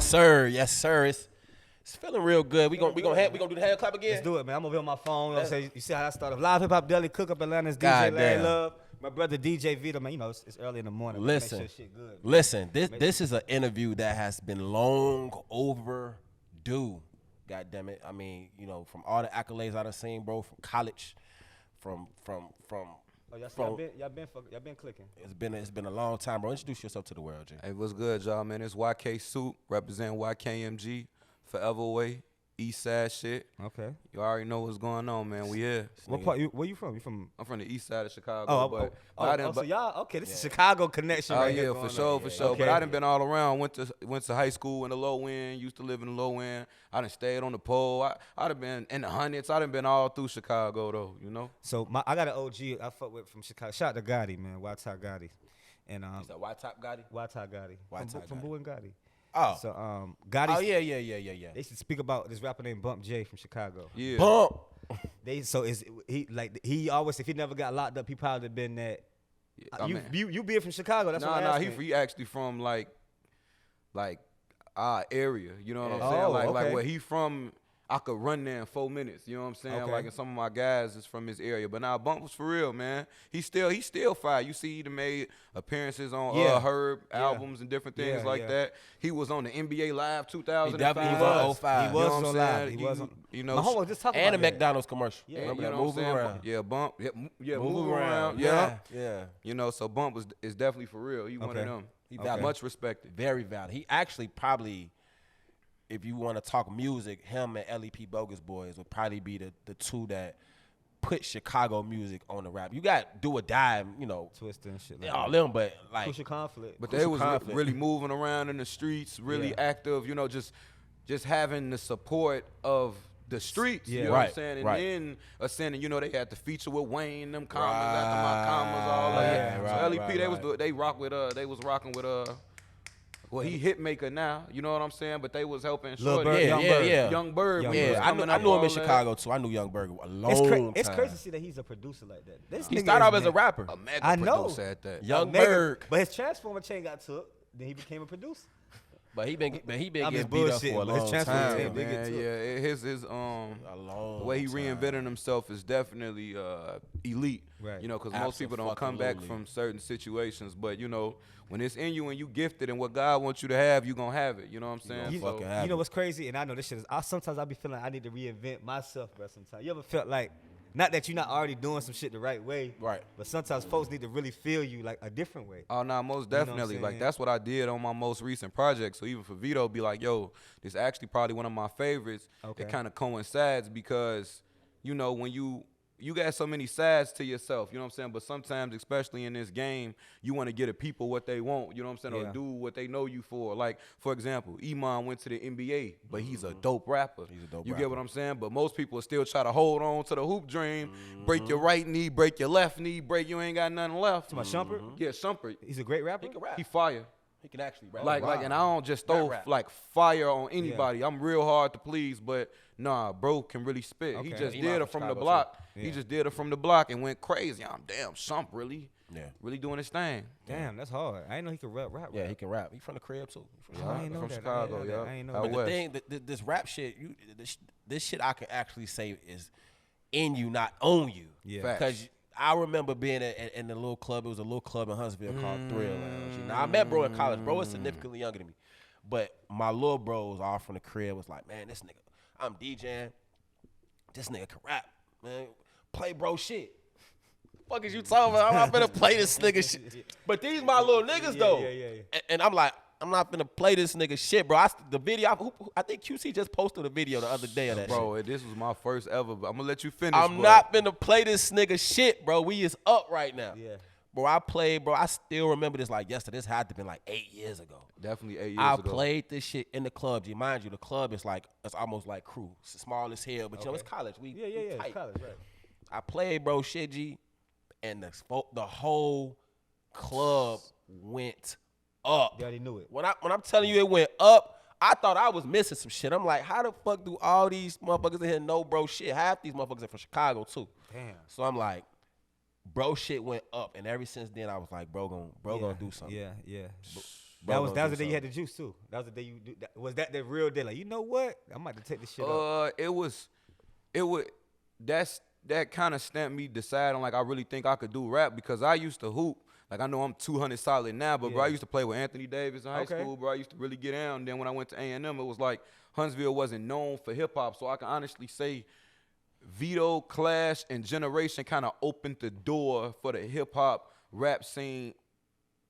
sir. Yes, sir. It's feeling real good. We gonna do the hand clap again. Let's do it, man. I'm over here on my phone. You see how I started? Live Hip Hop Daily, Cook Up Atlanta's DJ Larry Love. My brother DJ VITO, man. You know it's early in the morning. Listen, make sure shit good, listen. This is an interview that has been long overdue. God damn it. I mean, you know, from all the accolades I done seen, bro, from college, from. Oh, y'all been clicking. It's been a long time, bro. Introduce yourself to the world, G. Hey, what's good, y'all, man? It's YK SUPE, representing YKMG, Forever Way, East Side shit. Okay. You already know what's going on, man. We here. What part? Where you from? You from? I'm from the East Side of Chicago. So y'all okay? This is Chicago connection. Right here for sure. Okay. But I done been all around. Went to high school in the low end. Used to live in the low end. I done stayed on the pole. I done been in the hundreds. I done been all through Chicago though. You know. So I got an OG I fuck with from Chicago. Shout out to Gotti, man. White-Top Gotti. And is that White-Top Gotti? White-Top Gotti. From Boo and Gotti. Oh. So Gotti. Oh yeah. They should speak about this rapper named Bump J from Chicago. Yeah. Bump. He always, if he never got locked up, he probably been that. Yeah, you being from Chicago? That's what I'm asking. He actually from like our area. You know what I'm saying? Like where he from. I could run there in 4 minutes, you know what I'm saying? Okay. Like, and some of my guys is from his area. But now Bump was for real, man. He still fire. You see, he done made appearances on Herb albums and different things that. He was on the NBA Live 2005. He definitely was 05. He was on Live. He was on. You know, my homie just talking and about the McDonald's commercial. Yeah, remember you that? know Moving around. Yeah, Bump. Yeah, moving around. Yeah. Yeah. You know, so Bump is definitely for real. He one of them. He much respected. Very valid. He actually probably, if you want to talk music, him and LEP Bogus Boys would probably be the two that put Chicago music on the rap. You got Do or Die, you know, Twister and shit. all them, but like Crucial Conflict. But they was really moving around in the streets, really active. You know, just having the support of the streets. You know what I'm saying? And then ascending, you know, they had the feature with Wayne, them commas after my commas, all that. So LEP, they was rocking with well, he hit maker now, you know what I'm saying? But they was helping Shorty. Young Bird. Yeah, I knew him in Chicago too. I knew Young Bird a long time. It's crazy to see that he's a producer like that. He started off as a rapper. A mega producer at that. Young Bird. But his Transformer chain got took. Then he became a producer. But he been getting beat up for a long time. The way he reinvented himself is definitely elite. Right. You know, because most people don't come back from certain situations. But you know, when it's in you and you gifted and what God wants you to have, you gonna have it. You know what I'm saying? You know what's crazy? And I know this shit is. Sometimes I be feeling like I need to reinvent myself, bro. Sometimes you ever felt like. Not that you're not already doing some shit the right way, right? But sometimes folks need to really feel you like a different way. Oh, no, most definitely. You know like that's what I did on my most recent project. So even for VITO, be like, yo, this is actually probably one of my favorites. Okay. It kind of coincides because, you know, when you got so many sides to yourself, you know what I'm saying? But sometimes, especially in this game, you want to get the people what they want, you know what I'm saying? Or do what they know you for. Like, for example, Iman went to the NBA, but he's a dope rapper. You get what I'm saying? But most people still try to hold on to the hoop dream, break your right knee, break your left knee, you ain't got nothing left. To my Shumpert? Yeah, Shumpert. He's a great rapper? He can rap. He fire. He can actually rap. Like, and I don't just throw like fire on anybody. I'm real hard to please, but nah, bro can really spit. He just did it from the block. He just did it from the block and went crazy. Damn, Shump really doing his thing. Damn, that's hard. I didn't know he could rap. Yeah, he can rap. He from the crib too. I ain't know from that. Chicago, I ain't know that. But the thing, this rap shit, this shit I can actually say is in you, not on you. Yeah. Because I remember being in the little club. It was a little club in Huntsville called Thrill Lounge. Now, I met bro in college. Bro was significantly younger than me. But my little bros all from the crib was like, man, this nigga, I'm DJing. This nigga can rap, man. Play bro shit. Fuck is you talking about? I'm not finna play this nigga shit. But these my little niggas though. And I'm like, I'm not finna play this nigga shit, bro. The video, I think QC just posted a video the other day of that bro, shit. This was my first ever. I'm gonna let you finish. I'm not finna play this nigga shit, bro. We is up right now. Yeah. Bro, I played, bro. I still remember this like yesterday. This had to been like 8 years ago. Definitely 8 years I ago. played this shit in the club. G, mind you, the club is like, it's almost like crew. It's small as hell, but you know, it's college. We tight. It's college, right. I played, bro, shit, G, and the whole club went up. You already knew it. When I'm telling you it went up, I thought I was missing some shit. I'm like, how the fuck do all these motherfuckers in here know bro shit? Half these motherfuckers are from Chicago too. Damn. So I'm like, bro shit went up, and ever since then I was like, bro gonna do something. Yeah. That was the day you had the juice too. That was the day you was that the real day? Like, you know what? I'm about to take this shit up. That kind of stamped me deciding like I really think I could do rap because I used to hoop. Like I know I'm 200 solid now, but bro, I used to play with Anthony Davis in high school, bro. I used to really get down. And then when I went to A&M, it was like Huntsville wasn't known for hip hop, so I can honestly say VITO, Clash, and Generation kind of opened the door for the hip hop rap scene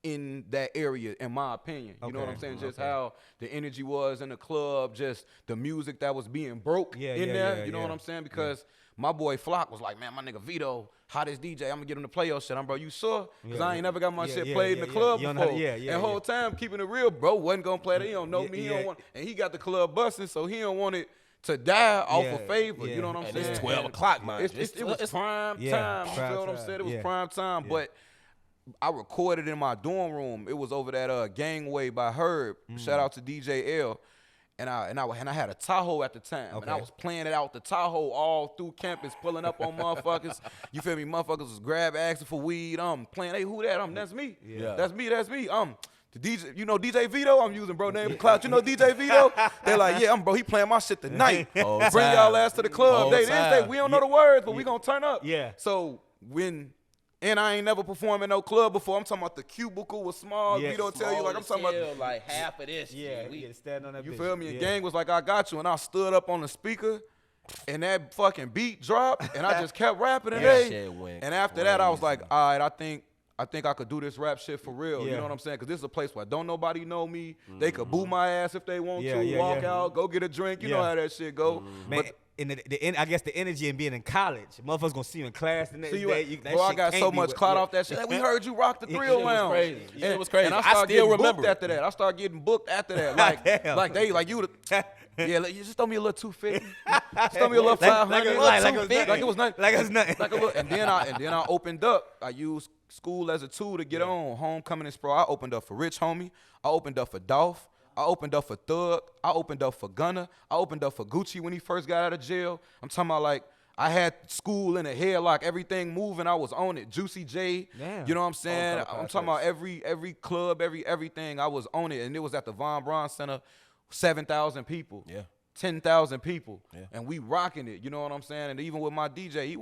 in that area, in my opinion. You know what I'm saying? Just how the energy was in the club, just the music that was being broke in there. You know what I'm saying? Because my boy Flock was like, man, my nigga VITO, hottest DJ. I'm gonna get him to play your shit. I'm bro, you sure? Because I ain't never got my shit played in the club before. And whole time keeping it real, bro wasn't gonna play that. He don't know me. He don't want, and he got the club busting, so he don't want it to die off of favor. You know what I'm saying? It's 12 o'clock, man. It was prime time. You feel what I'm saying? It was prime time, but I recorded in my dorm room. It was over that Gangway by Herb. Shout out to DJ L. And I had a Tahoe at the time, and I was playing it out the Tahoe all through campus, pulling up on motherfuckers. You feel me? Motherfuckers was asking for weed. Playing, hey, who that? That's me. That's me. The DJ, you know DJ VITO? I'm using bro name Clout. You know DJ VITO? They're like, yeah, bro. He playing my shit tonight. Bring y'all ass to the club. We don't know the words, but we gonna turn up. So and I ain't never performed in no club before. I'm talking about the cubicle was small. VITO tell you, like, I'm talking about like half of this. We get to stand on that. You feel me? And Gang was like, I got you. And I stood up on the speaker, and that fucking beat dropped, and I just kept rapping today. And after that, I was like, all right, I think I could do this rap shit for real. You know what I'm saying? Because this is a place where don't nobody know me. They could boo my ass if they want to. Walk out, go get a drink. You know how that shit go. Man, I guess the energy and being in college, motherfuckers gonna see you in class the next day. Bro, I got so much clout off that shit. Like, we heard you rock the Thrill Lounge. It was crazy. And I still remember after that. I started getting booked after that. Like you would. Yeah, like, you just throw me a little 250. Just throw me a little 500. Like it was nothing. Like it was nothing. Like a little, and then I opened up. I used school as a tool to get on. Homecoming and Spro. I opened up for Rich Homie. I opened up for Dolph. I opened up for Thug. I opened up for Gunna. I opened up for Gucci when he first got out of jail. I'm talking about like I had school in a headlock, everything moving. I was on it. Juicy J. You know what I'm saying? I'm talking about every club, everything. I was on it, and it was at the Von Braun Center. 7,000 people. 10,000 people. And we rocking it. You know what I'm saying? And even with my DJ,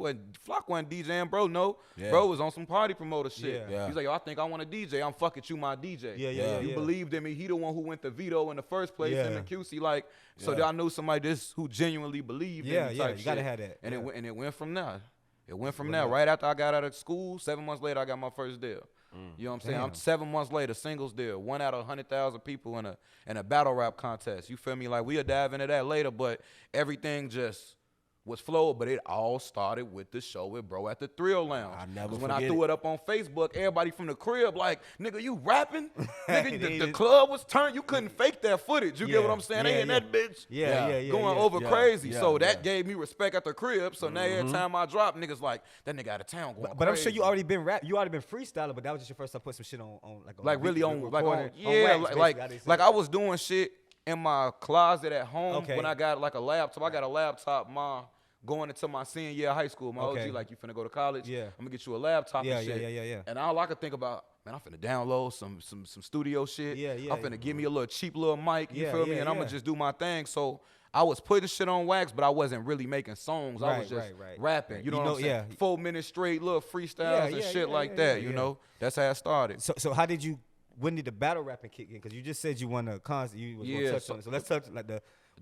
Flock wasn't DJing, bro. No. Bro was on some party promoter shit. He's like, yo, I think I want a DJ. I'm fucking you, my DJ. You believed in me. He the one who went to VITO in the first place in the QC. Like, so I knew somebody who genuinely believed in me type you gotta have that. And it went from there. It went from there. Right after I got out of school, 7 months later, I got my first deal. You know what I'm saying? I'm 7 months later, singles deal, 1 out of 100,000 people in a battle rap contest. You feel me? Like, we'll dive into that later, but everything just was flowed. But it all started with the show with Bro at the Thrill Lounge. When I threw it up on Facebook, everybody from the crib like, nigga, you rapping? Nigga, the club was turned. You couldn't fake that footage. You get what I'm saying? They in that bitch going over crazy. So that gave me respect at the crib. So now every time I drop, niggas like, that nigga out of town going But I'm sure you already been freestyling, but that was just your first time putting some shit on like I was doing shit in my closet at home when I got like a laptop. I got a laptop, going into my senior year of high school. My OG, like, you finna go to college? I'm gonna get you a laptop and shit. And all I could think about, man, I'm finna download some studio shit. I'm finna give me a little cheap little mic, you feel me? And I'm gonna just do my thing. So I was putting shit on wax, but I wasn't really making songs. I was just rapping. You know what I'm saying? 4 minutes straight, little freestyles and shit like that, you know? That's how it started. So how did you, when did the battle rapping kick in? Because you just said you won a concert. You was gonna touch on it. So let's touch like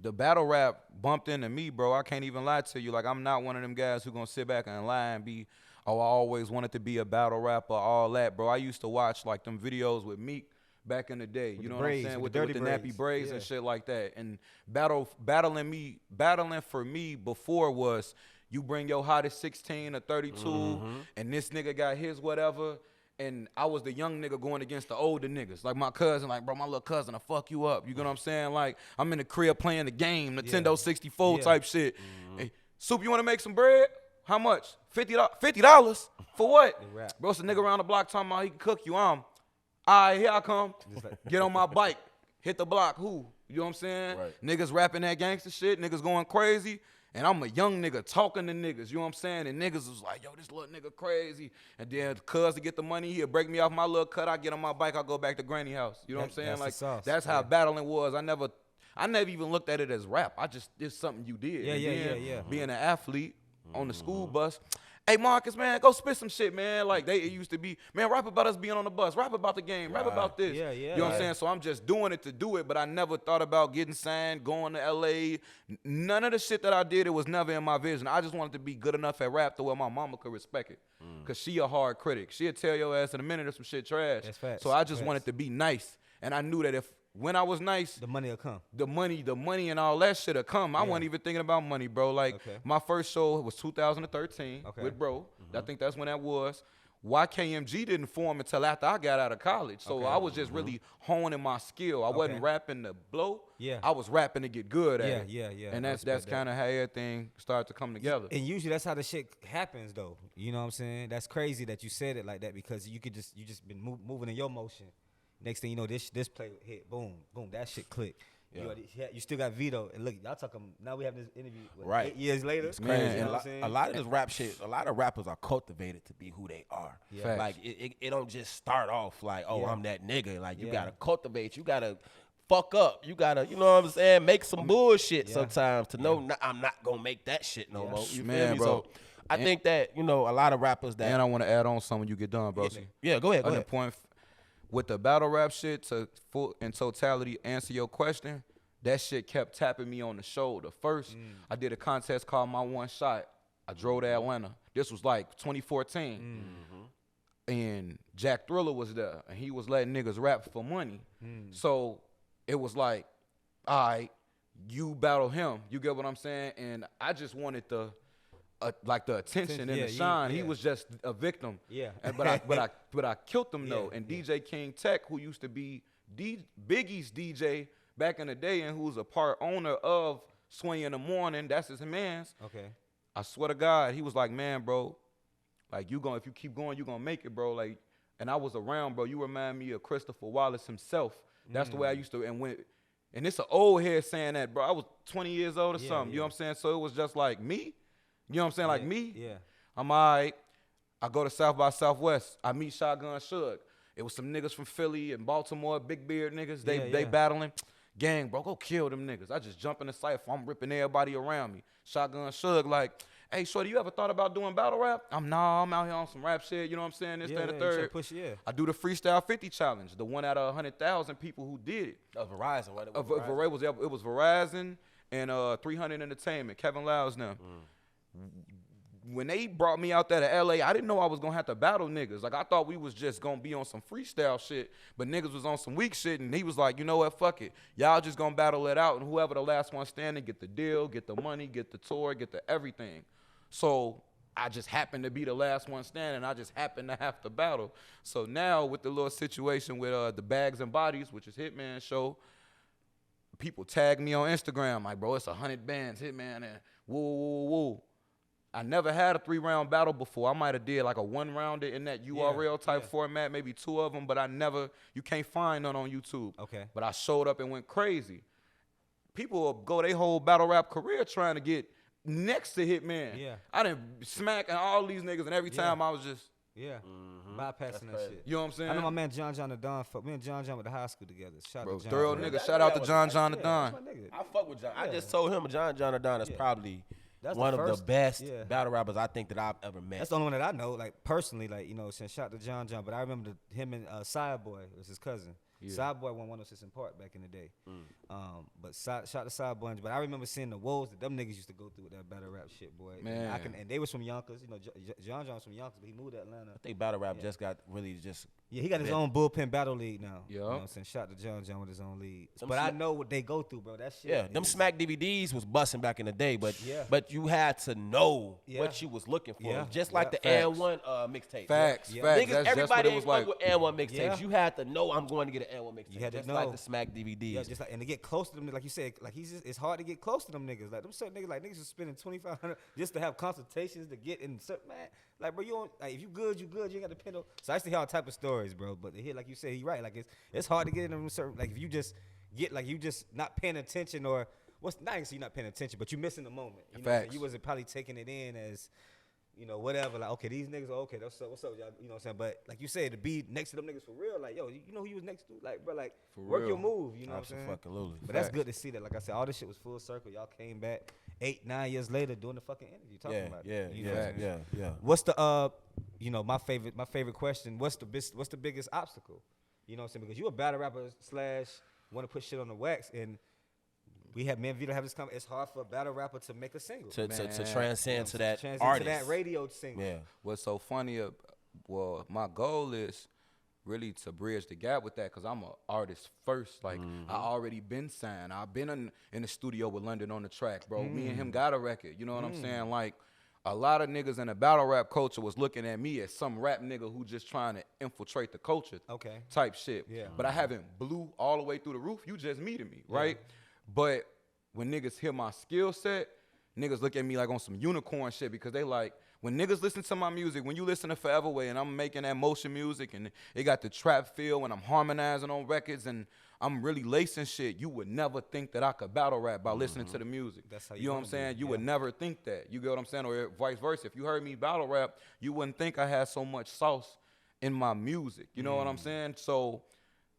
the battle rap bumped into me, bro. I can't even lie to you. Like, I'm not one of them guys who gonna sit back and lie and be, oh, I always wanted to be a battle rapper, all that, bro. I used to watch like them videos with Meek back in the day. You know what I'm saying? With the nappy braids and shit like that. And battling for me before was you bring your hottest 16 or 32, and this nigga got his whatever. And I was the young nigga going against the older niggas. Like my cousin, like, bro, my little cousin will fuck you up. You know what I'm saying? Like, I'm in the crib playing the game, Nintendo 64 type shit. Hey, Soup, you want to make some bread? How much? $50? For what? Bro, it's a nigga around the block talking about he can cook you. All right, here I come. Get on my bike. Hit the block. Who? You know what I'm saying? Niggas rapping that gangster shit. Niggas going crazy. And I'm a young nigga talking to niggas, you know what I'm saying? And niggas was like, yo, this little nigga crazy. And then cuz to get the money, he'll break me off my little cut. I get on my bike, I go back to granny house. You know what I'm saying? That's Like, the sauce. that's how battling was. I never even looked at it as rap. It's something you did. Yeah. Being an athlete on the school bus. Hey, Marcus, man, go spit some shit, man. Like, it used to be, man, rap about us being on the bus. Rap about the game. Rap about this. Yeah. You know what I'm saying? So I'm just doing it to do it, but I never thought about getting signed, going to L.A. None of the shit that I did, it was never in my vision. I just wanted to be good enough at rap to where my mama could respect it. Because she a hard critic. She'll tell your ass in a minute if some shit trash. That's facts. So I just wanted to be nice. And I knew that when I was nice, The money will come. the money and all that shit will come. I wasn't even thinking about money, bro. Like, my first show was 2013 with Bro. I think that's when that was. YKMG didn't form until after I got out of college. So I was just really honing my skill. I wasn't rapping to blow. Yeah. I was rapping to get good at it. Yeah. And that's kind of how everything started to come together. And usually that's how the shit happens, though. You know what I'm saying? That's crazy that you said it like that because you just been moving in your motion. Next thing you know, this play hit, boom, that shit click. Yeah. You still got VITO, and look, y'all talking. Now we have this interview, 8 years later. It's crazy. Man, You know what I'm saying? A lot of this rap shit, a lot of rappers are cultivated to be who they are. Facts. Like it don't just start off like, oh, I'm that nigga. Like you gotta cultivate. You gotta fuck up. You gotta, you know what I'm saying? Make some bullshit sometimes to know I'm not gonna make that shit no more. You feel Man, me? bro. So I think that a lot of rappers that. And I want to add on something when you get done, bro. Yeah, go ahead. Go ahead. Point with the battle rap shit in totality answer your question, that shit kept tapping me on the shoulder. First, I did a contest called My One Shot. I drove to Atlanta. This was like 2014. And Jack Thriller was there, and he was letting niggas rap for money. So it was like, all right, you battle him. You get what I'm saying? And I just wanted the attention and the shine. He was just a victim. Yeah. But I killed him though. And DJ King Tech, who used to be Biggie's DJ back in the day, and who's a part owner of Swing in the Morning, that's his man's. Okay. I swear to God, he was like, man, bro, like if you keep going, you gonna make it, bro. Like, and I was around, bro. You remind me of Christopher Wallace himself. That's the way I used to. And it's an old head saying that, bro. I was 20 years old or something. You know what I'm saying? So it was just like me. You know what I'm saying? Like me. Yeah. I'm all right. I go to South by Southwest. I meet Shotgun Suge. It was some niggas from Philly and Baltimore, big beard niggas. They battling. Gang, bro, go kill them niggas. I just jump in the cypher. I'm ripping everybody around me. Shotgun Suge like, hey, shorty, you ever thought about doing battle rap? I'm out here on some rap shit. You know what I'm saying? This, that, and the third. I do the Freestyle 50 challenge, the one out of 100,000 people who did it. Verizon. It was Verizon and 300 Entertainment, Kevin Lyles now. When they brought me out there to LA, I didn't know I was gonna have to battle niggas. Like, I thought we was just gonna be on some freestyle shit, but niggas was on some weak shit, and he was like, you know what, fuck it. Y'all just gonna battle it out, and whoever the last one standing get the deal, get the money, get the tour, get the everything. So I just happened to be the last one standing. I just happened to have to battle. So now with the little situation with the Bags and Bodies, which is Hitman show, people tag me on Instagram like, bro, it's 100 bands, Hitman, and woo. I never had a 3-round battle before. I might have did like a 1-rounder in that URL type format, maybe 2 of them, but you can't find none on YouTube. Okay. But I showed up and went crazy. People will go their whole battle rap career trying to get next to Hitman. Yeah. I done smacking all these niggas, and every time I was just bypassing that shit. You know what I'm saying? I know my man John the Don. Me and John went to high school together. Thorough nigga. Shout out to John the Don. I fuck with John. I just told him John the Don is probably one of the best battle rappers I think that I've ever met. That's the only one that I know, like personally, like, you know, since shout to John. But I remember him and Sideboy, it was his cousin. Sideboy won 106 in Park back in the day. But shout to Sideboy. But I remember seeing the woes that them niggas used to go through with that battle rap shit, boy. Man. And they was from Yonkers. You know, John was from Yonkers, but he moved to Atlanta. I think battle rap just got really just. Yeah, he got his own bullpen battle league now. Yeah. You know what I'm saying? Shout to John with his own league. But I know what they go through, bro. That shit. Yeah, them Smack DVDs was busting back in the day, but you had to know what you was looking for. Just like the And One mixtape. Facts. Niggas, everybody ain't like with And One mixtapes. You had to know I'm going to get an And One mixtape. You had to just know. like the Smack DVDs. Yeah, just like, and to get close to them, like you said, like it's hard to get close to them niggas. Like them certain niggas, like niggas are spending $2,500 just to have consultations to get in certain, man. Like, bro, you don't, like, if you good, you good. You ain't got to depend on. So I used to hear all type of stories, bro. But here, like you said, he right. Like it's hard to get in them certain. Like if you just get, like you just not paying attention or not even so you're not paying attention, but you missing the moment. You know, Facts. you wasn't probably taking it in as, you know, whatever. Like, okay, these niggas, okay, what's up, y'all? You know what I'm saying? But like you said, to be next to them niggas for real, like, yo, you know who you was next to? Like, bro, like, For work real. your move. You know what I'm saying? Absolutely. But that's good to see that. Like I said, all this shit was full circle. Y'all came back 8-9 years later doing the fucking interview, talking about it. You know what I'm saying? Yeah. What's the you know, my favorite question? What's the biggest obstacle? You know what I'm saying? Because you a battle rapper / want to put shit on the wax, and me and VITO have this conversation. It's hard for a battle rapper to make a single To transcend you know, to that transcend artist. to that radio single. Yeah. What's so funny? Well, my goal is really to bridge the gap with that, because I'm an artist first. Like, I already been signed. I've been in the studio with London on the track, bro. Me and him got a record. You know what I'm saying? Like, a lot of niggas in the battle rap culture was looking at me as some rap nigga who just trying to infiltrate the culture type shit. Yeah. But I haven't blew all the way through the roof. You just meeting me, right? But when niggas hear my skill set, niggas look at me like on some unicorn shit, because they like, when niggas listen to my music, when you listen to Forever Way and I'm making that motion music and it got the trap feel and I'm harmonizing on records and I'm really lacing shit, you would never think that I could battle rap by listening to the music. That's how you know what I'm saying? You would yeah. never think that. You get what I'm saying? Or vice versa. If you heard me battle rap, you wouldn't think I had so much sauce in my music. You know what I'm saying? So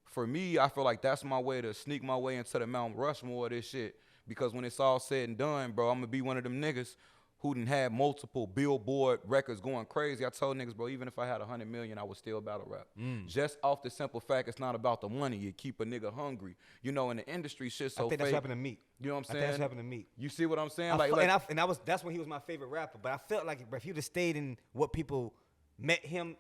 for me, I feel like that's my way to sneak my way into the Mount Rushmore of this shit. Because when it's all said and done, bro, I'm gonna be one of them niggas who done had multiple Billboard records going crazy. I told niggas, bro, even if I had 100 million, I would still battle rap. Just off the simple fact, it's not about the money. You keep a nigga hungry. You know, in the industry, shit so I think fake. that's what happened to me. You know what I'm saying? I think that's what happened to me. You see what I'm saying? That's when he was my favorite rapper. But I felt like if he would have stayed in what people met him,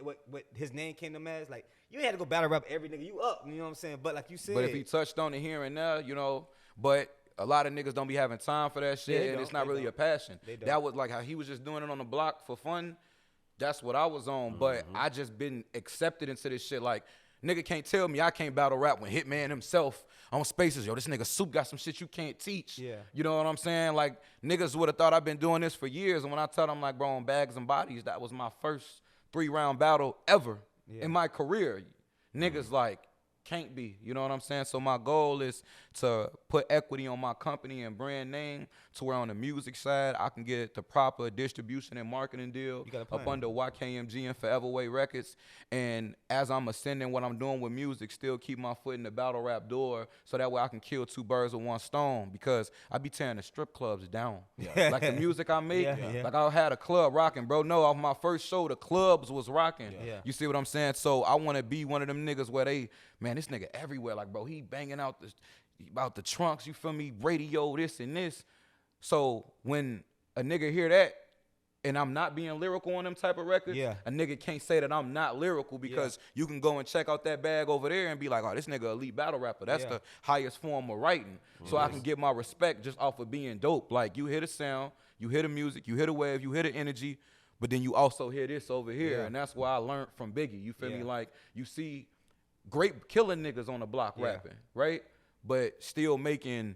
what his name came to him as, like, you ain't had to go battle rap every nigga you up. You know what I'm saying? But like you said, but if he touched on it here and there, you know, but a lot of niggas don't be having time for that shit, and it's not really a passion. That was like how he was just doing it on the block for fun. That's what I was on, but I just been accepted into this shit. Like, nigga can't tell me I can't battle rap when Hitman himself on Spaces, yo, this nigga Soup got some shit you can't teach. Yeah. You know what I'm saying? Like, niggas would have thought I've been doing this for years, and when I tell them, like, bro, on Bags and Bodies, that was my first 3-round battle ever in my career. Niggas like, can't be, you know what I'm saying? So my goal is to put equity on my company and brand name to where on the music side I can get the proper distribution and marketing deal up under YKMG and Forever Way Records. And as I'm ascending what I'm doing with music, still keep my foot in the battle rap door so that way I can kill 2 birds with 1 stone, because I be tearing the strip clubs down. Like the music I make, like I had a club rocking, bro. No, off my first show, the clubs was rocking. You see what I'm saying? So I want to be one of them niggas where they, man, this nigga everywhere. Like, bro, he banging out about the trunks, you feel me? Radio, this and this. So when a nigga hear that and I'm not being lyrical on them type of records, a nigga can't say that I'm not lyrical, because you can go and check out that bag over there and be like, oh, this nigga elite battle rapper. That's the highest form of writing. So I can get my respect just off of being dope. Like, you hear the sound, you hear the music, you hear the wave, you hear the energy, but then you also hear this over here. And that's why I learned from Biggie. You feel me? Like, you see great killing niggas on the block rapping, right? But still making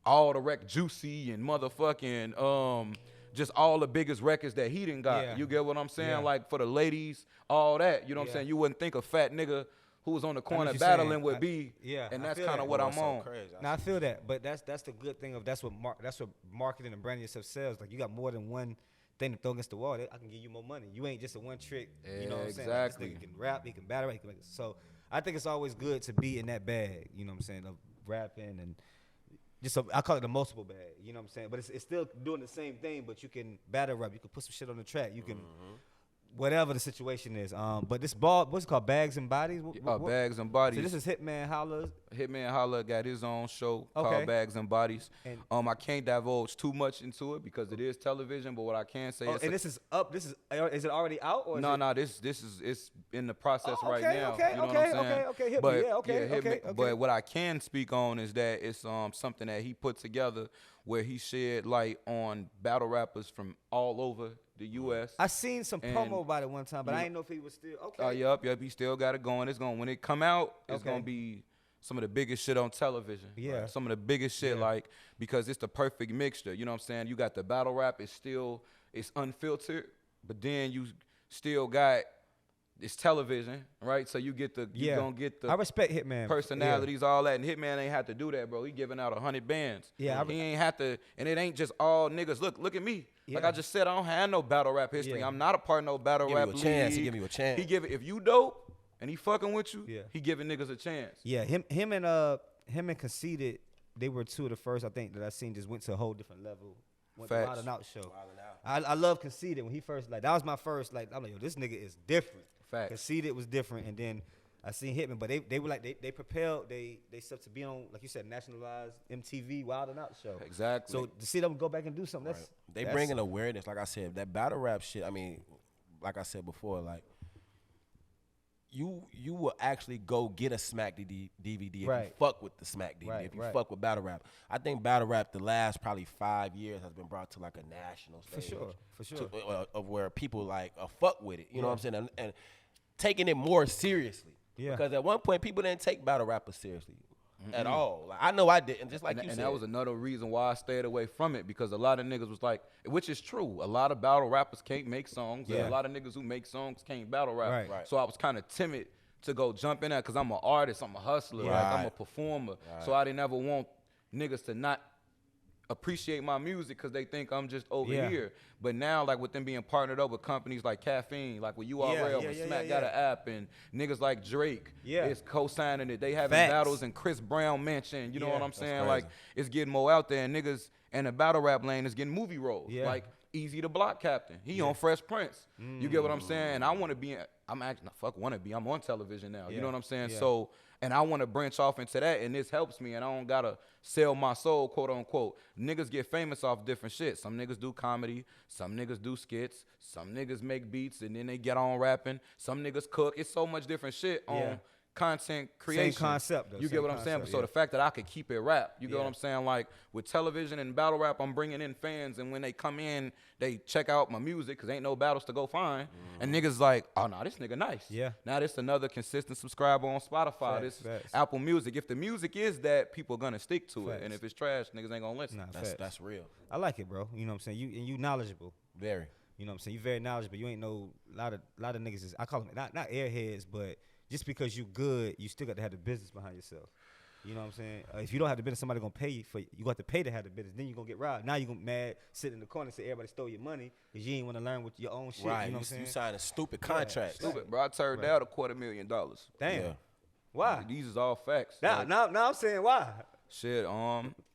all the Juicy and motherfucking just all the biggest records that he done got. You get what I'm saying? Like, for the ladies, all that. You know what I'm saying? You wouldn't think a fat nigga who was on the corner battling would be. And that's kind of what I'm on. Now I feel that, but that's the good thing of that's what marketing and branding yourself sells. Like, you got more than one thing to throw against the wall. I can give you more money. You ain't just a one trick. You know what I'm saying? Like, this nigga can rap, he can battle, he can make it. So I think it's always good to be in that bag, you know what I'm saying, of rapping and just I call it a multiple bag, you know what I'm saying? But it's still doing the same thing, but you can battle rap, you can put some shit on the track, you can whatever the situation is. But this ball, what's it called, Bags and Bodies? Bags and Bodies. So this is Hitman Holla. Hitman Holla got his own show called Bags and Bodies. And I can't divulge too much into it because it is television, but what I can say is, and this is up. Is it already out? Or no, this is it's in the process right now. Okay, you know what I'm saying? okay. Hit me. Yeah, okay. But what I can speak on is that it's something that he put together where he shed light on battle rappers from all over the U.S. I seen some promo about it one time, but I didn't know if he was still Yep. He still got it going. It's going, when it come out, it's gonna be some of the biggest shit on television. Yeah. Right? Some of the biggest shit, like, because it's the perfect mixture. You know what I'm saying? You got the battle rap, it's unfiltered, but then you still got it's television, right? So you get the you gonna get the I respect Hitman personalities, all that, and Hitman ain't have to do that, bro. He giving out 100 bands. Yeah, he ain't have to, and it ain't just all niggas. Look at me. Like I just said, I don't have no battle rap history. Yeah. I'm not a part of no battle Give rap you a league. chance. He give you a chance. He give it if you dope and he fucking with you. Yeah. He giving niggas a chance. Yeah, him and Conceited, they were two of the first I think that I seen just went to a whole different level. Went to Facts. Wild 'N Out show. I love Conceited when he first that was my first I'm like, yo, this nigga is different. Facts. Conceited was different, and then I seen Hitman, but they were like they propelled they stuff to be on, like you said, nationalized MTV Wild 'N Out show. Exactly. So to see them go back and do something, They bringing awareness. Like I said, that battle rap shit. I mean, like I said before, like you will actually go get a Smack DVD if you fuck with the Smack DVD. If you fuck with battle rap, I think battle rap the last probably 5 years has been brought to like a national stage. For sure. Of where people like fuck with it. You know what I'm saying? And taking it more seriously. Yeah. Because at one point people didn't take battle rappers seriously. At all. Like, I know I didn't, just like you said. And that was another reason why I stayed away from it, because a lot of niggas was like, which is true, a lot of battle rappers can't make songs, and a lot of niggas who make songs can't battle rap. Right. So I was kind of timid to go jump in that, because I'm an artist, I'm a hustler, like, I'm a performer. So I didn't ever want niggas to not appreciate my music because they think I'm just over here. But now, like with them being partnered up with companies like Caffeine, like with URL, and Smack got an app, and niggas like Drake is co-signing it. They having battles in Chris Brown Mansion. You know what I'm saying? Like it's getting more out there, and niggas in the battle rap lane is getting movie roles. Like Easy the Block Captain, he on Fresh Prince. You get what I'm saying? And I want to be. I'm actually I'm on television now. You know what I'm saying? So. And I want to branch off into that, and this helps me, and I don't got to sell my soul, quote unquote. Niggas get famous off different shit. Some niggas do comedy, some niggas do skits, some niggas make beats, and then they get on rapping. Some niggas cook. It's so much different shit on content creation. Same concept, though. You get what I'm saying? So the fact that I could keep it rap, you get what I'm saying? Like with television and battle rap, I'm bringing in fans, and when they come in, they check out my music because ain't no battles to go find. And niggas like, oh, no, this nigga nice. Now this another consistent subscriber on Spotify. This is Apple Music. If the music is that, people are going to stick to it. And if it's trash, niggas ain't going to listen. Nah, that's real. I like it, bro. You know what I'm saying? You knowledgeable. Very. You know what I'm saying? You very knowledgeable. You ain't know a lot of niggas is, I call them not airheads, but just because you good, you still got to have the business behind yourself. You know what I'm saying? If you don't have the business, somebody gonna pay you for it. You got to pay to have the business. Then you gonna get robbed. Now you gonna mad, sit in the corner and say everybody stole your money because you ain't want to learn with your own shit. Right. You know what I'm saying? You signed a stupid contract. Stupid, bro. I turned down $250,000. Damn. Yeah. Why? These is all facts. Now I'm saying why. Shit,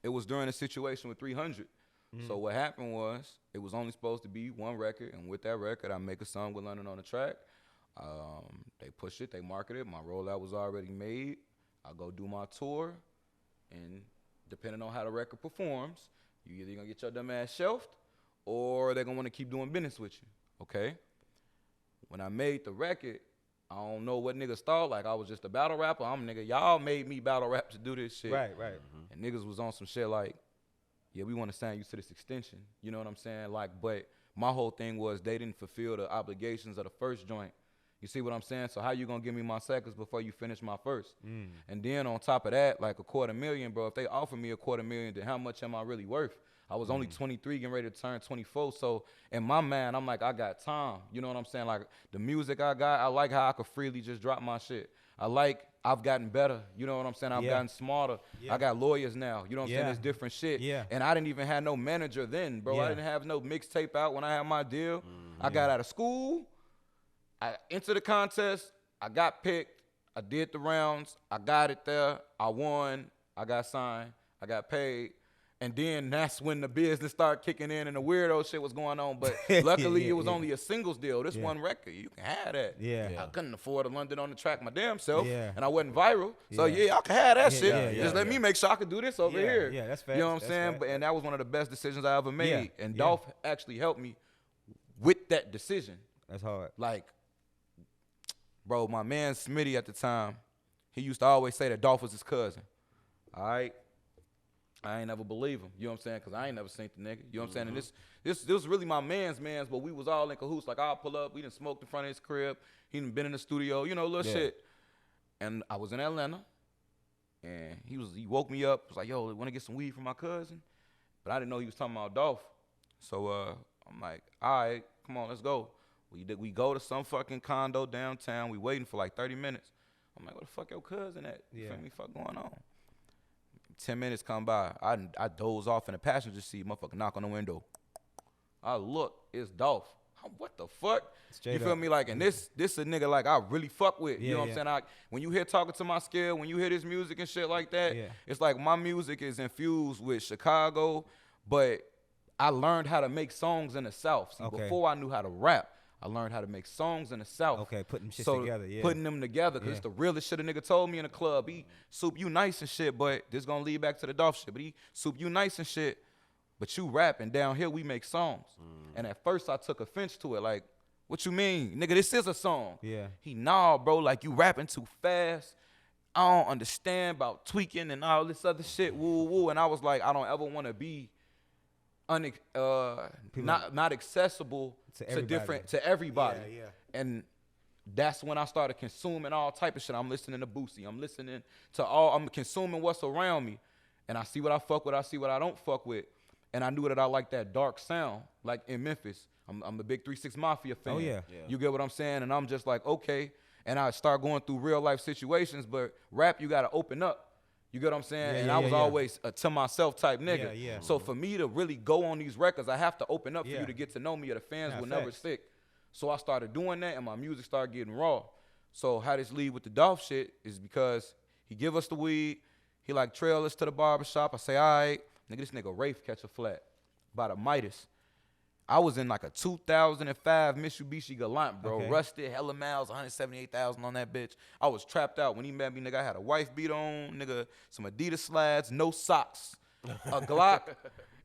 it was during a situation with 300. So what happened was, it was only supposed to be one record, and with that record, I make a song with London on the track. They push it, they market it. My rollout was already made. I go do my tour, and depending on how the record performs, you either gonna get your dumb ass shelved, or they're gonna want to keep doing business with you. Okay. When I made the record, I don't know what niggas thought. Like I was just a battle rapper. Y'all made me battle rap to do this shit. Right. And niggas was on some shit like, yeah, we want to sign you to this extension. You know what I'm saying? Like, but my whole thing was they didn't fulfill the obligations of the first joint. You see what I'm saying? So how you gonna give me my seconds before you finish my first? And then on top of that, like $250,000, bro, if they offer me $250,000, then how much am I really worth? I was only 23, getting ready to turn 24. So in my mind, I'm like, I got time. You know what I'm saying? Like the music I got, I like how I could freely just drop my shit. I've gotten better. You know what I'm saying? I've gotten smarter. I got lawyers now. You know what I'm saying? It's different shit. And I didn't even have no manager then, bro. I didn't have no mixtape out when I had my deal. I got out of school. I entered the contest. I got picked. I did the rounds. I got it there. I won. I got signed. I got paid. And then that's when the business started kicking in and the weirdo shit was going on. But luckily, it was only a singles deal. This one record, you can have that. I couldn't afford a London on the track my damn self. And I wasn't viral. So, I can have that shit. Just let me make sure I could do this over here. Yeah, that's fair. You know what I'm saying? And that was one of the best decisions I ever made. And Dolph actually helped me with that decision. That's hard. Like, bro, my man Smitty at the time, he used to always say that Dolph was his cousin. All right? I ain't never believe him, you know what I'm saying? Because I ain't never seen the nigga, you know what I'm saying? And this was really my man's, but we was all in cahoots. Like, I'll pull up, we done smoked in front of his crib, he done been in the studio, you know, little shit. And I was in Atlanta, and he woke me up, was like, yo, want to get some weed from my cousin? But I didn't know he was talking about Dolph. So I'm like, all right, come on, let's go. We go to some fucking condo downtown. We waiting for like 30 minutes. I'm like, what the fuck your cousin at? You feel me? Fuck going on? 10 minutes come by. I doze off in the passenger seat. Motherfucker knock on the window. I look, it's Dolph. What the fuck? Straight you feel up. me? Like, and this a nigga like I really fuck with. You know what I'm saying? When you hear talking to my scale, when you hear this music and shit like that, it's like my music is infused with Chicago, but I learned how to make songs in the South. See, before I knew how to rap, I learned how to make songs in the South. Okay, putting shit together, Putting them together, because it's the realest shit a nigga told me in the club. Soup, you nice and shit, but this gonna lead back to the Dolph shit. But Soup, you nice and shit, but you rapping. Down here, we make songs. And at first, I took offense to it. Like, what you mean? Nigga, this is a song. Yeah. Nah, bro, like, you rapping too fast. I don't understand about tweaking and all this other shit, woo, woo. And I was like, I don't ever want to be not accessible to everybody. Yeah. And that's when I started consuming all type of shit. I'm listening to Boosie. I'm consuming what's around me. And I see what I fuck with, I see what I don't fuck with. And I knew that I liked that dark sound, like in Memphis. I'm a big 3 6 Mafia fan. Oh, yeah. You get what I'm saying? And I'm just like, okay. And I start going through real life situations, but rap, you got to open up. You get what I'm saying? And I was always a to myself type nigga. Yeah. So for me to really go on these records, I have to open up for you to get to know me, or the fans will never stick. So I started doing that, and my music started getting raw. So how this lead with the Dolph shit is because he give us the weed. He like trail us to the barbershop. I say, all right. Nigga, this nigga Rafe catch a flat by the Midas. I was in like a 2005 Mitsubishi Galant, bro. Okay. Rusted, hella miles, 178,000 on that bitch. I was trapped out. When he met me, nigga, I had a wife beat on, nigga, some Adidas slides, no socks, a Glock,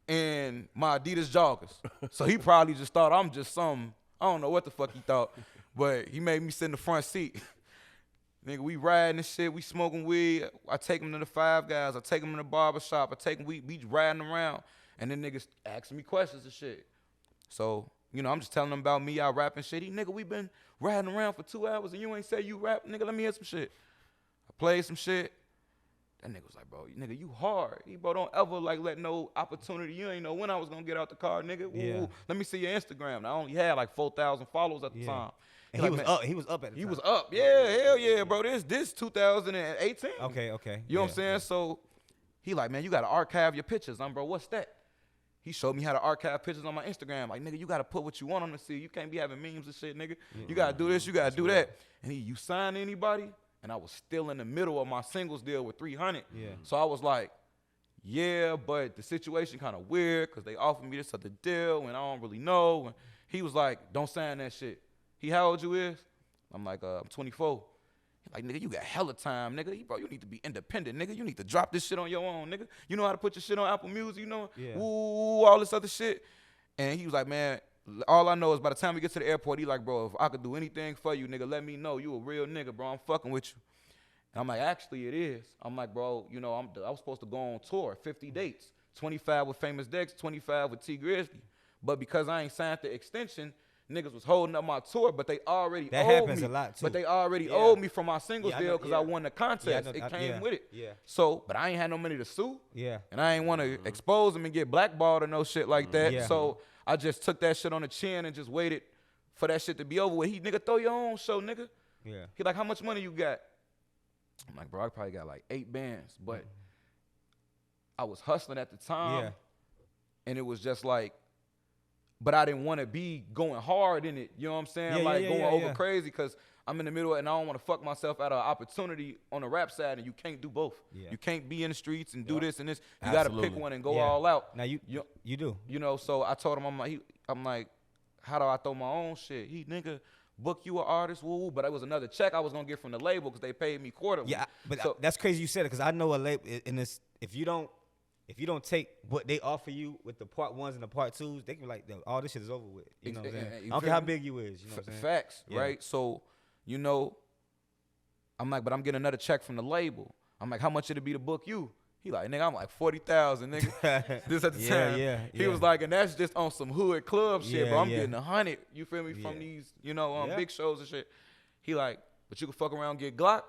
and my Adidas joggers. So he probably just thought I'm just some, I don't know what the fuck he thought, but he made me sit in the front seat. Nigga, we riding and shit, we smoking weed. I take him to the Five Guys, I take him in the barbershop, I take him, we riding around. And then niggas asking me questions and shit. So, you know, I'm just telling them about me, I rap and shit. Nigga, we been riding around for 2 hours and you ain't say you rap. Nigga, let me hear some shit. I played some shit. That nigga was like, bro, nigga, you hard. Bro, don't ever like let no opportunity. You ain't know when I was gonna get out the car, nigga. Woo. Let me see your Instagram. And I only had like 4,000 followers at the time. And he was up at the time. He was up. Yeah, hell yeah, bro. This 2018. Okay. You know what I'm saying? So he like, man, you gotta archive your pictures. Bro, what's that? He showed me how to archive pictures on my Instagram. Like, nigga, you gotta put what you want on the see. You can't be having memes and shit, nigga. You gotta do this, you gotta do that. And you sign anybody? And I was still in the middle of my singles deal with 300. Yeah. So I was like, yeah, but the situation kind of weird because they offered me this other deal and I don't really know. And he was like, don't sign that shit. How old you is? I'm like, I'm 24. He's like, nigga, you got hella time, nigga. Bro, you need to be independent, nigga. You need to drop this shit on your own, nigga. You know how to put your shit on Apple Music, you know? Yeah. Ooh, all this other shit. And he was like, man, all I know is by the time we get to the airport, he like, bro, if I could do anything for you, nigga, let me know. You a real nigga, bro. I'm fucking with you. And I'm like, actually, it is. I'm like, bro, you know, I was supposed to go on tour, 50 dates, 25 with Famous Dex, 25 with T Grizzly. But because I ain't signed the extension, niggas was holding up my tour, but they already that owed happens me. a lot too. But they already owed me for my singles I deal know, because I won the contest. It came with it. Yeah. So, but I ain't had no money to sue. Yeah. And I ain't want to expose them and get blackballed or no shit like that. Yeah. So I just took that shit on the chin and just waited for that shit to be over with. He, nigga, throw your own show, nigga. Yeah. He like, how much money you got? I'm like, bro, I probably got like 8 bands, but I was hustling at the time. Yeah. And it was just like, but I didn't want to be going hard in it. You know what I'm saying? Going over crazy because I'm in the middle and I don't want to fuck myself out of an opportunity on the rap side, and you can't do both. Yeah. You can't be in the streets and do this and this. You Absolutely. got to pick one and go all out. Now you do. You know, so I told him, I'm like, how do I throw my own shit? He, nigga, book you an artist, woo. But it was another check I was going to get from the label because they paid me quarterly. Yeah, but so, that's crazy you said it because I know a label in this. If you don't take what they offer you with the part ones and the part twos, they can be like, all this shit is over with. You know what I'm saying? I don't care how big you is. You know what I'm saying? Facts, right? So, you know, I'm like, but I'm getting another check from the label. I'm like, how much it'd be to book you? He like, nigga, I'm like 40,000, nigga. This at the time. He was like, and that's just on some hood club shit, bro. I'm getting 100. You feel me? From these, you know, big shows and shit. He like, but you can fuck around and get Glock.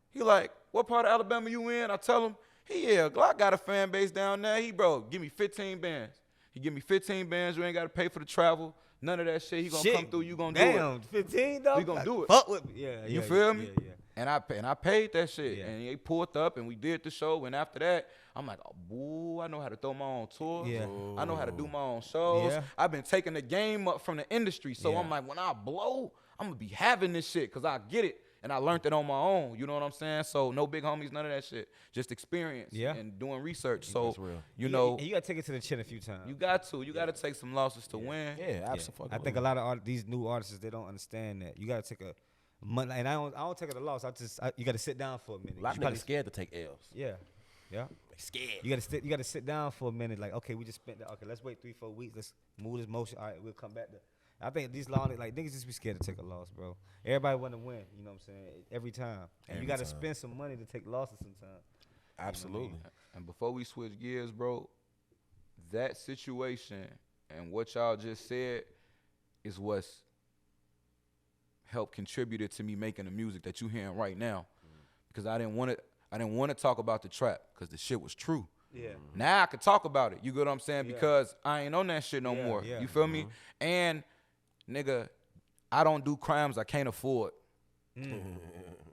He like, what part of Alabama you in? I tell him, Glock got a fan base down there. Bro, give me 15 bands. He give me 15 bands. You ain't got to pay for the travel. None of that shit. He gonna Shit. come through. You gonna do it. Damn, 15 though. We gonna do it. Fuck with me. Yeah, You yeah, feel yeah, me? Yeah. And I paid that shit. Yeah. And they pulled up and we did the show. And after that, I'm like, oh, boo, I know how to throw my own tours. Yeah. I know how to do my own shows. Yeah. I've been taking the game up from the industry. So Yeah. I'm like, when I blow, I'm going to be having this shit because I get it. And I learned it on my own. You know what I'm saying? So no big homies, none of that shit. Just experience and doing research. So, real. you know. And you got to take it to the chin a few times. You got to. You got to take some losses to win. Yeah, absolutely. I think a lot of these new artists, they don't understand that. You got to take a month, and I don't take it a loss. You got to sit down for a minute. A lot of niggas scared to take L's. Yeah. They scared. You got to sit down for a minute. Like, okay, we just spent that. Okay, let's wait 3-4 weeks. Let's move this motion. All right, we'll come back to. I think these niggas just be scared to take a loss, bro. Everybody want to win. You know what I'm saying? Every time. And you got to spend some money to take losses sometimes. Absolutely. You know what I mean? And before we switch gears, bro, that situation and what y'all just said is what's helped contributed to me making the music that you hearing right now. Because I didn't want to talk about the trap because the shit was true. Yeah. Now I can talk about it. You get what I'm saying? Because I ain't on that shit no more. Yeah. You feel me? And nigga, I don't do crimes I can't afford.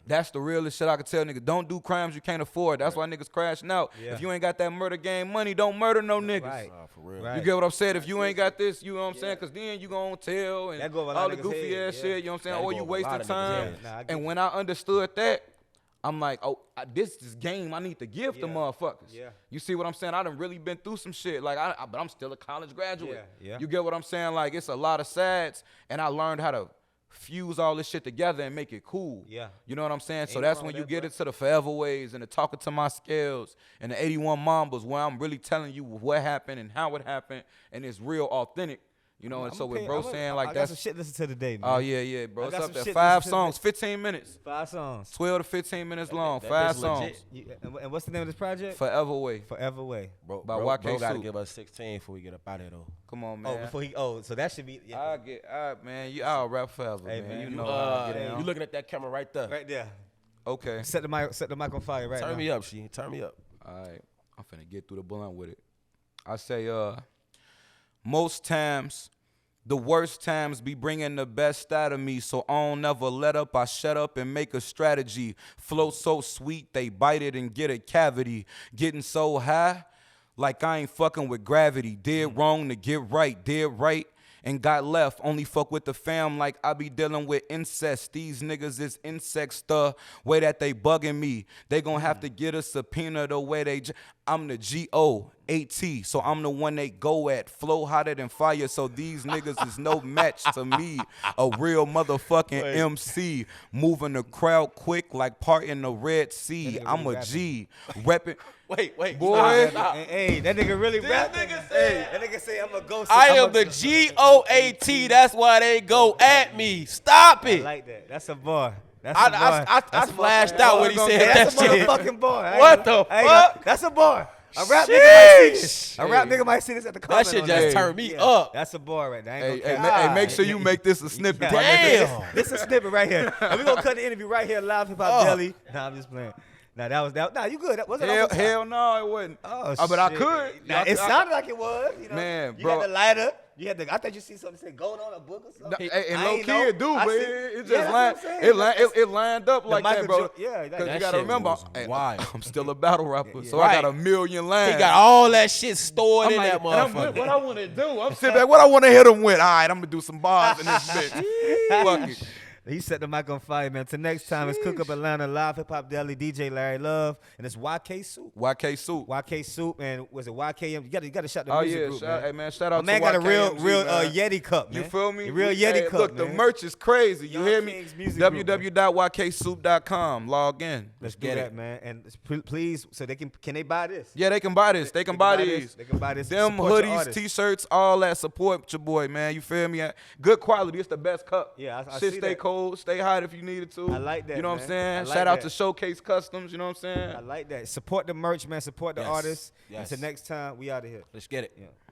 That's the realest shit I can tell niggas. Don't do crimes you can't afford. That's why niggas crashing out. Yeah. If you ain't got that murder game money, don't murder no niggas. Right. For real. Right. You get what I'm saying? If you ain't got this, you know what I'm saying? Because then you gonna tell and That go over a lot all the of niggas' goofy head, ass yeah. shit, you know what I'm saying? That Or go you over a lot wasting of niggas' time. head. Nah, I get And it. when I understood that, I'm like, oh, this is game I need to give the Yeah. motherfuckers. Yeah. You see what I'm saying? I done really been through some shit. Like, but I'm still a college graduate. Yeah. You get what I'm saying? Like, it's a lot of sides, and I learned how to fuse all this shit together and make it cool. Yeah. You know what I'm saying? So Ain't that's wrong when with you that, get bro. into the forever ways and the talking to my scales and the 81 Mambas where I'm really telling you what happened and how it happened, and it's real authentic. You know, and so with bro saying like I got that's some shit to listen to today, man. oh yeah, bro. I It's got up some there. shit 5 to songs, listen 15 minutes. 5 songs. 12 to 15 minutes long. that 5 bitch songs. legit. And what's the name of this project? Forever Way. Forever Way. Bro, By bro, YK bro gotta Soup. give us 16 before we get up out of here, though. Come on, man. So that should be Man, I'll rap forever, Hey, man. man, You you know know how I get you down. You looking at that camera right there. right there. Okay. Set the mic on fire right now. Turn me up, she. Turn me up. All right. I'm finna get through the blunt with it. I say, most times, the worst times be bringing the best out of me, so I don't never let up. I shut up and make a strategy. Flow so sweet, they bite it and get a cavity. Getting so high, like I ain't fucking with gravity. Did wrong to get right, did right and got left. Only fuck with the fam like I be dealing with incest. These niggas is insects the way that they bugging me. They gon' have to get a subpoena the way they I'm the GOAT, so I'm the one they go at. Flow hotter than fire, so these niggas is no match to me. A real motherfucking MC. Moving the crowd quick like parting the Red Sea. That nigga I'm really a G. Reppin'. Wait. Boy. Hey, that nigga really rapping. nigga said- That nigga say I'm a ghost. I am the GOAT. That's why they go at me. Stop I it. like that. That's a bar. That's I a bar. I That's a flashed motherfucking out bar. when he said That's that a shit. motherfucking bar. I ain't What gonna- the I ain't gonna- fuck? That's a bar. A rap nigga might see this. A rap Hey. nigga might see this at the That comment. shit on just that. turned me Yeah. up. That's a bar right there. I ain't Hey, gonna cap. hey, make sure you make this a snippet. Yeah. my nigga. Damn. This is a snippet right here. And we're gonna cut the interview right here live hip hop daily. Nah, I'm just playing. Nah, that was that. Nah, you good. That wasn't Hell no, it wasn't. Oh, But I shit. could. Nah, it sounded like it was. You know? Man, you bro. got the lighter. You had the. I thought you see something say gold on a book or something. And I low ain't key know. it do, I but see- it Yeah, just that's lined, what I'm saying. it lined up like that, Michael bro. Jo- yeah, Because that you gotta shit remember, was wild. I'm still a battle rapper, so Right. I got a million lines. He got all that shit stored I'm in like, that and I'm motherfucker. what I want to do. I'm sitting back. What I want to hit him with? All right, I'm gonna do some bars in this bitch. Fuck it. He set the mic on fire, man. Till next time, it's Cook Up Atlanta, Live Hip Hop Daily, DJ Larry Love, and it's YK Soup. YK Soup. YK Soup, and was it YKM? You gotta shout the Oh music yeah, group, shout, man. hey man, shout My out man to got a YKMG, real man. Yeti cup, man. You feel me? A real Yeti Hey, cup, look, man. the merch is crazy. You Young hear me? Kings Music Group, man. www.yksoup.com. Log in. Let's get do it. that, man. And please, so they can they buy this? Yeah, they can buy this. They can buy these. They can buy this. Them Support your hoodies, artists. t-shirts, all that. Support your boy, man. You feel me? Good quality. It's the best cup. Yeah, I Shit see stay that. cold, stay hot if you needed to. I like that, You know what man. I'm saying? I like Shout out that. to Showcase Customs. You know what I'm saying? I like that. Support the merch, man. Support the Yes. artists. Yes. Until next time, we out of here. Let's get it. Yeah.